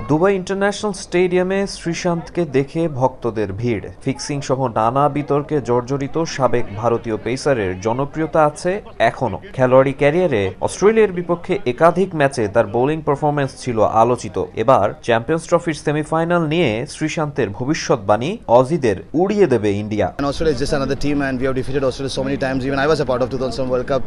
Dubai international স্টেডিয়ামে শ্রীশান্তকে দেখে ভক্তদের ভিড়। ফিক্সিং সহ নানা বিতর্কে জর্জরিত সাবেক ভারতীয় পেসারের জনপ্রিয়তা আছে এখনও। খেলোয়াড়ি ক্যারিয়ারে অস্ট্রেলিয়ার বিপক্ষে একাধিক ম্যাচে তার বোলিং পারফরম্যান্স ছিল আলোচিত। এবার চ্যাম্পিয়ন্স ট্রফির সেমিফাইনাল নিয়ে শ্রীশান্তের ভবিষ্যৎবাণী অজিদের উড়িয়ে দেবে India. Australia is just another team and we have defeated Australia so many times. Even I was a part of 2007 World Cup.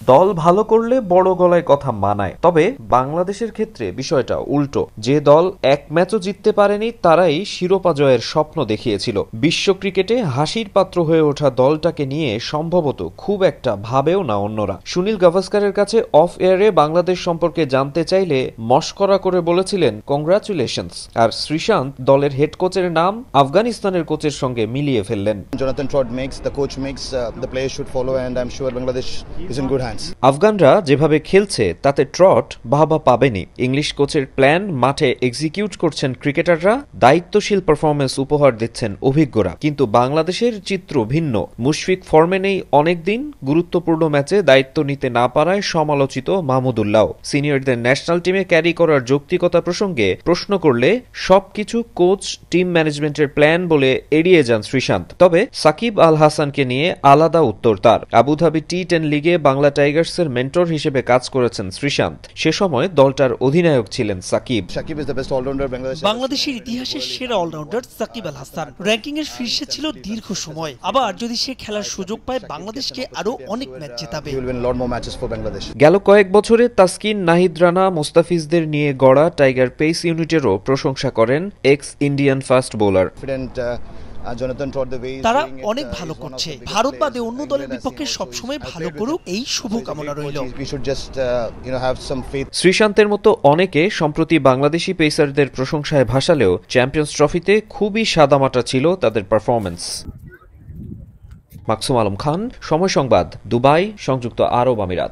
দল ভালো করলে বড় গলায় কথা মানায়, তবে বাংলাদেশের ক্ষেত্রে বিষয়টা উল্টো। যে দল এক ম্যাচও জিততে পারেনি তারাই শিরোপা জয়ের স্বপ্ন দেখিয়েছিল। বিশ্ব ক্রিকেটে হাসির পাত্র হয়ে ওঠা দলটাকে নিয়ে সম্ভবত খুব একটা ভাবেও না অন্যরা। সুনীল গাভাস্কারের কাছে অফ এয়ারে বাংলাদেশ সম্পর্কে জানতে চাইলে মশকরা করে বলেছিলেন কংগ্রাচুলেশনস। আর শ্রীশান্ত দলের হেড কোচের নাম আফগানিস্তানের কোচের সঙ্গে মিলিয়ে ফেললেন। Jonathan Trott makes, the coach makes, the players should follow and I'm sure Bangladesh is in good hands. আফগানরা যেভাবে খেলছে তাতে ট্রট বাহবা পাবেনি। ইংলিশ কোচের প্ল্যান মাঠে এক্সিকিউট করছেন ক্রিকেটাররা, দায়িত্বশীল পারফরমেন্স উপহার দিচ্ছেন অভিজ্ঞরা। কিন্তু বাংলাদেশের চিত্র ভিন্ন। মুশফিক ফর্মে নেই অনেকদিন, গুরুত্বপূর্ণ ম্যাচে দায়িত্ব নিতে না পারায় সমালোচিত মাহমুদুল্লাহ। সিনিয়রদের ন্যাশনাল টিমে ক্যারি করার যৌক্তিকতা প্রসঙ্গে প্রশ্ন করলে সবকিছু কোচ টিম ম্যানেজমেন্টের প্ল্যান বলে এড়িয়ে যান শ্রীশান্ত। তবে সাকিব আল হাসানকে নিয়ে আলাদা উত্তর তার। আবুধাবি টি10 লিগে বাংলা টাইগার্সের মেন্টর হিসেবে কাজ করেছেন শ্রীশান্ত। সে সময় দলটার অধিনায়ক ছিলেন সাকিব। বাংলাদেশের ইতিহাসের সেরা অলরাউন্ডার সাকিব আল হাসান র্যাঙ্কিং এর শীর্ষে ছিল দীর্ঘ সময়। আবার যদি সে খেলার সুযোগ পায় বাংলাদেশকে আরো অনেক ম্যাচ জেতাবে। গেল কয়েক বছরে তাসকিন, নাহিদ রানা, মুস্তাফিজদের নিয়ে গড়া টাইগার পেস ইউনিটেরও প্রশংসা করেন এক্স ইন্ডিয়ান ফাস্ট বোলার। তারা অনেক ভালো করছে। ভারত বাদে অন্য দলের বিপক্ষে সবসময় ভালো করুক, এই শুভকামনা রইল। শ্রীশান্তের মতো অনেকে সম্প্রতি বাংলাদেশি পেসারদের প্রশংসায় ভাসালেও চ্যাম্পিয়ন্স ট্রফিতে খুবই সাদামাটা ছিল তাদের পারফরম্যান্স। মাকসুম আলম খান, সময় সংবাদ, দুবাই, সংযুক্ত আরব আমিরাত।